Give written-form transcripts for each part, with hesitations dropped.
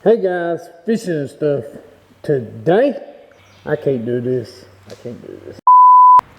Hey guys, fishing and stuff. Today, I can't do this.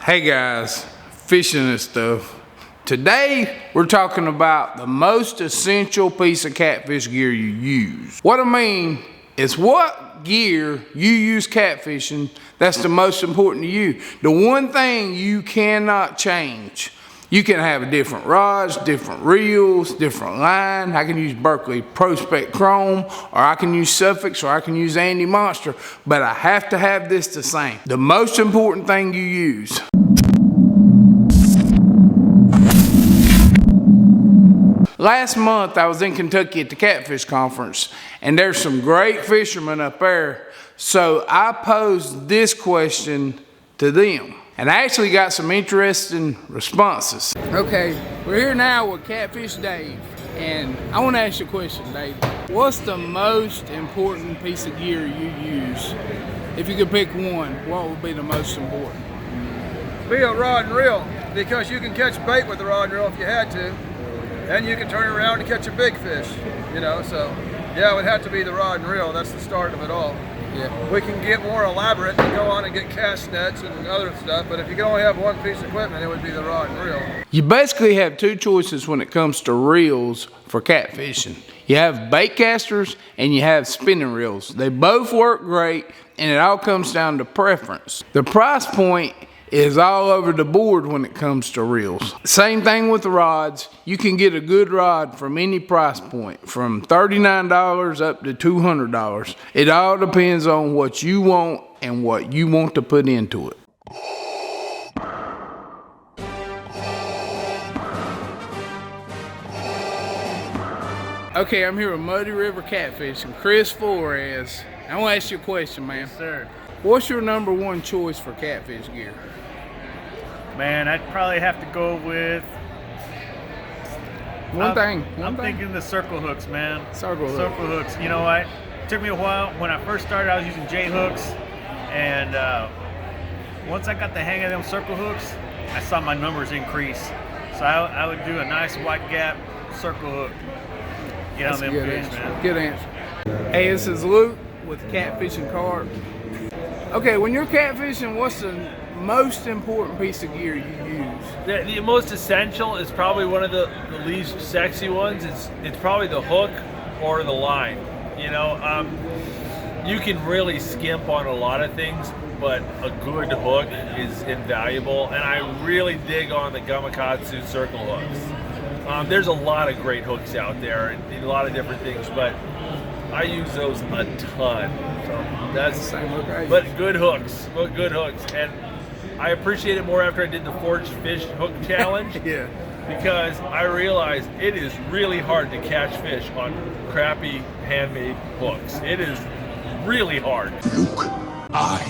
Hey guys, fishing and stuff. Today, we're talking about the most essential piece of catfish gear you use. What I mean is what gear you use catfishing that's the most important to you. The one thing you cannot change. You can have different rods, different reels, different line. I can use Berkeley Prospect Chrome, or I can use Suffix, or I can use Andy Monster, but I have to have this the same. The most important thing you use. Last month, I was in Kentucky at the Catfish Conference, and there's some great fishermen up there, so I posed this question to them. And I actually got some interesting responses. Okay, we're here now with Catfish Dave, and I want to ask you a question, Dave. What's the most important piece of gear you use? If you could pick one, what would be the most important? Be a rod and reel, because you can catch bait with the rod and reel if you had to, and you can turn it around and catch a big fish, you know, so yeah, it would have to be the rod and reel. That's the start of it all. Yeah. We can get more elaborate and go on and get cast nets and other stuff, but if you can only have one piece of equipment, it would be the rod and reel. You basically have two choices when it comes to reels for catfishing. You have bait casters and you have spinning reels. They both work great, and it all comes down to preference. The price point is all over the board when it comes to reels. Same thing with the rods. You can get a good rod from any price point, from $39 up to $200. It all depends on what you want and what you want to put into it. Okay, I'm here with Muddy River Catfish and Chris Flores. I want to ask you a question, man. Yes, sir. What's your number one choice for catfish gear? Man, I'd probably have to go with One thing. Thinking the circle hooks, man. Circle hooks. You know what? It took me a while. When I first started, I was using J hooks, and once I got the hang of them circle hooks, I saw my numbers increase. So I would do a nice white gap circle hook. Get on them fish, man. Good answer. Hey, this is Luke with Catfish and Carp. Okay, when you're catfishing, what's the most important piece of gear you use? The most essential is probably one of the least sexy ones. It's probably the hook or the line. You know, you can really skimp on a lot of things, but a good hook is invaluable. And I really dig on the Gamakatsu circle hooks. There's a lot of great hooks out there and a lot of different things, but I use those a ton. So that's the same hook I use. But good hooks, and I appreciate it more after I did the Forged Fish Hook Challenge. Yeah. Because I realized it is really hard to catch fish on crappy handmade hooks. It is really hard. Luke, I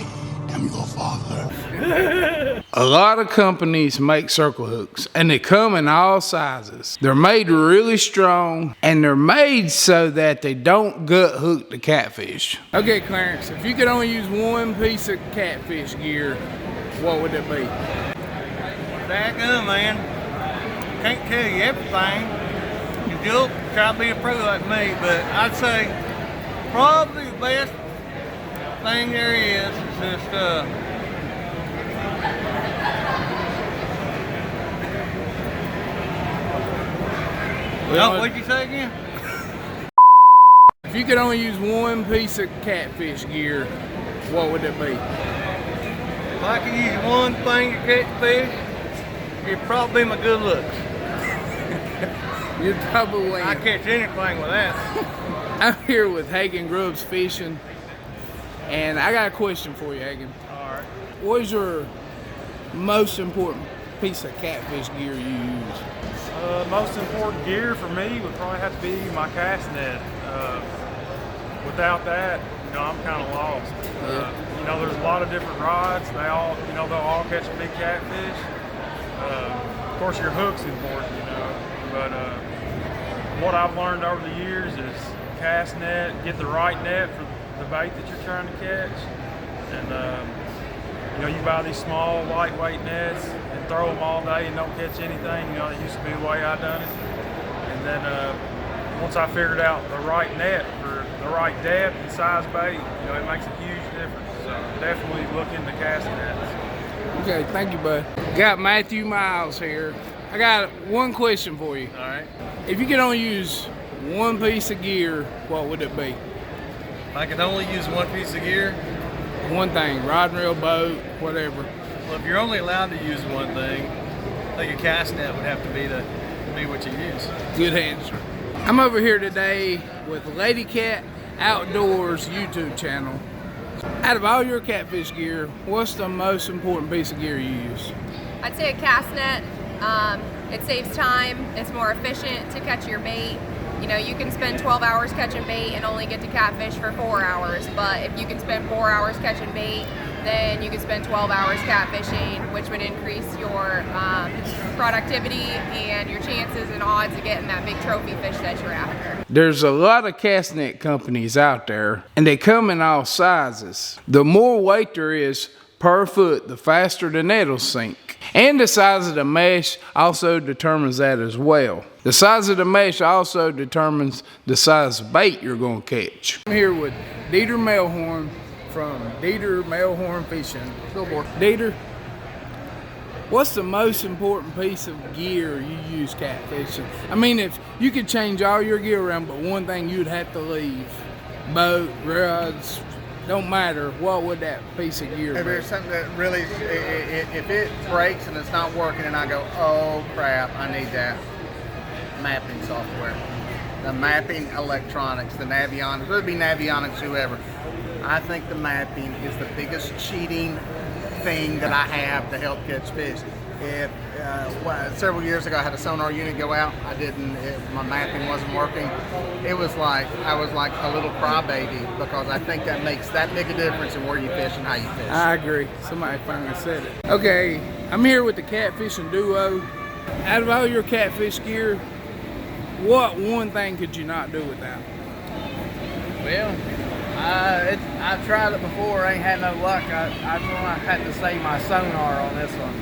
am your father. A lot of companies make circle hooks, and they come in all sizes. They're made really strong, and they're made so that they don't gut hook the catfish. Okay, Clarence, if you could only use one piece of catfish gear, what would it be? Dadgum, man. Can't tell you everything. You'll try to be a pro like me, but I'd say probably the best thing there is just what'd you say again? If you could only use one piece of catfish gear, what would it be? If I could use one thing to catch fish, it'd probably be my good looks. You'd probably win. I catch anything with that. I'm here with Hagen Grubbs Fishing, and I got a question for you, Hagen. All right. What is your most important piece of catfish gear you use? Most important gear for me would probably have to be my cast net. Without that, you know, I'm kind of lost. You know, there's a lot of different rods. They all, you know, they'll all catch a big catfish. Of course, your hook's important, you know. But what I've learned over the years is cast net, get the right net for the bait that you're trying to catch. And you know, you buy these small, lightweight nets and throw them all day and don't catch anything. You know, that used to be the way I done it. And then once I figured out the right net for the right depth and size bait, it makes a huge difference. So definitely look into casting nets. Okay, thank you, bud. Got Matthew Miles here. I got one question for you. All right. If you could only use one piece of gear, what would it be? If I could only use one piece of gear, One thing, rod and reel, boat, whatever. well, if you're only allowed to use one thing, I think a cast net would have to be what you use. Good answer. I'm over here today with Lady Cat Outdoors YouTube channel. Out of all your catfish gear, what's the most important piece of gear you use? I'd say a cast net. It saves time, it's more efficient to catch your bait. You can spend 12 hours catching bait and only get to catfish for 4 hours, but if you can spend 4 hours catching bait, then you can spend 12 hours catfishing, which would increase your productivity and your chances and odds of getting that big trophy fish that you're after. There's a lot of cast net companies out there, and they come in all sizes. The more weight there is per foot, the faster the net will sink. And the size of the mesh also determines that as well. The size of the mesh also determines the size of bait you're going to catch. I'm here with Dieter Melhorn from Dieter Melhorn Fishing. Billboard. Dieter, what's the most important piece of gear you use catfishing? I mean, if you could change all your gear around, but one thing you'd have to leave, boat, rods, don't matter, what would that piece of gear be? If there's something that really, if it breaks and it's not working and I go, oh crap, I need that mapping software. The mapping electronics, the Navionics, whether it be Navionics, whoever. I think the mapping is the biggest cheating thing that I have to help catch fish. If several years ago I had a sonar unit go out, my mapping wasn't working. It was like I was like a little crybaby because I think that makes that big a difference in where you fish and how you fish. I agree. Somebody finally said it. Okay, I'm here with the Catfishing Duo. Out of all your catfish gear, what one thing could you not do without? Well, I've tried it before, ain't had no luck. I had to save my sonar on this one.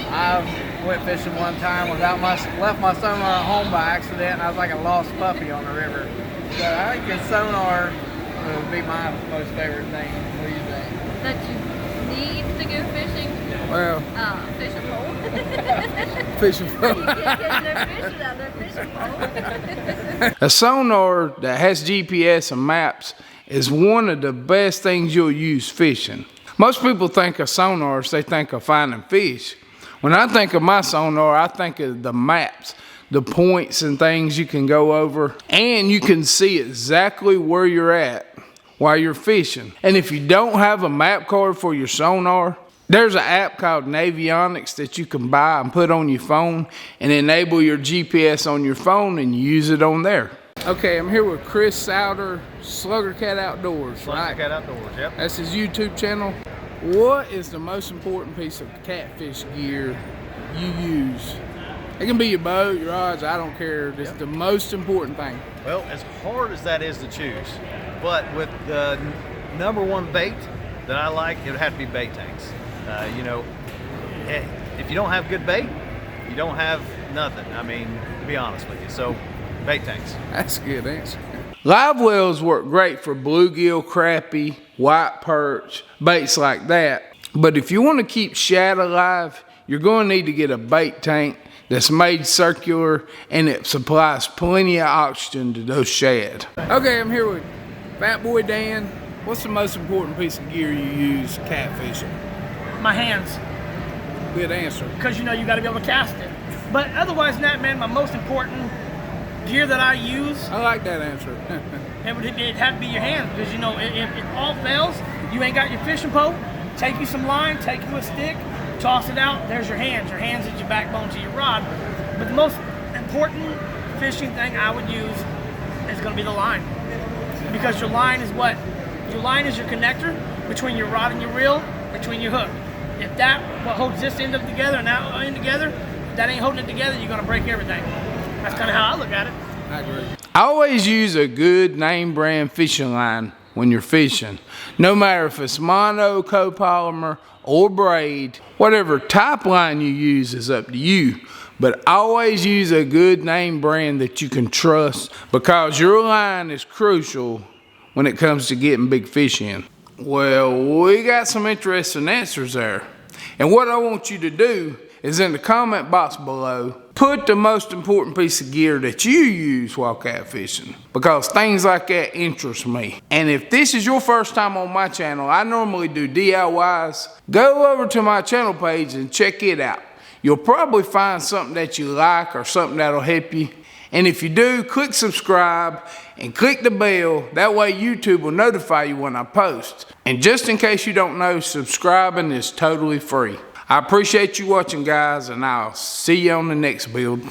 I went fishing one time left my sonar at home by accident, and I was like a lost puppy on the river. So I think the sonar would be my most favorite thing. What do you think? That you need to go fishing? Well, Fishing pole. fishing. Fishing pole. A sonar that has GPS and maps is one of the best things you'll use fishing. Most people think of sonars, they think of finding fish. When I think of my sonar, I think of the maps, the points and things you can go over, and you can see exactly where you're at while you're fishing. And if you don't have a map card for your sonar, there's an app called Navionics that you can buy and put on your phone and enable your GPS on your phone and use it on there. Okay, I'm here with Chris Souter, Slugger Cat Outdoors, Slugger Cat Outdoors, yep. That's his YouTube channel. What is the most important piece of catfish gear you use? It can be your boat, your rods, I don't care. It's the most important thing. Well, as hard as that is to choose, but with the number one bait that I like, it would have to be bait tanks. If you don't have good bait, you don't have nothing. I mean, to be honest with you. So, bait tanks. That's a good answer. Live wells work great for bluegill, crappie, white perch, baits like that. But if you want to keep shad alive, you're going to need to get a bait tank that's made circular and it supplies plenty of oxygen to those shad. Okay, I'm here with Fat Boy Dan. What's the most important piece of gear you use catfishing? My hands, Good answer. because you got to be able to cast it. But otherwise than that, man, my most important gear that I use, I like that answer. it'd have to be your hands, because if it all fails, you ain't got your fishing pole. Take you some line, take you a stick, toss it out. There's your hands. Your hands is your backbone to your rod. But the most important fishing thing I would use is going to be the line, because your line is what? Your line is your connector between your rod and your reel, between your hook. If what holds this end up together and that end together, if that ain't holding it together, you're going to break everything. That's kind of how I look at it. I agree. I always use a good name brand fishing line when you're fishing. No matter if it's mono, copolymer, or braid, whatever type line you use is up to you. But always use a good name brand that you can trust, because your line is crucial when it comes to getting big fish in? Well, we got some interesting answers there. And what I want you to do is in the comment box below, put the most important piece of gear that you use while catfishing, because things like that interest me. And if this is your first time on my channel, I normally do DIYs. Go over to my channel page and check it out. You'll probably find something that you like or something that'll help you. And if you do, click subscribe and click the bell. That way YouTube will notify you when I post. And just in case you don't know, subscribing is totally free. I appreciate you watching, guys, and I'll see you on the next build.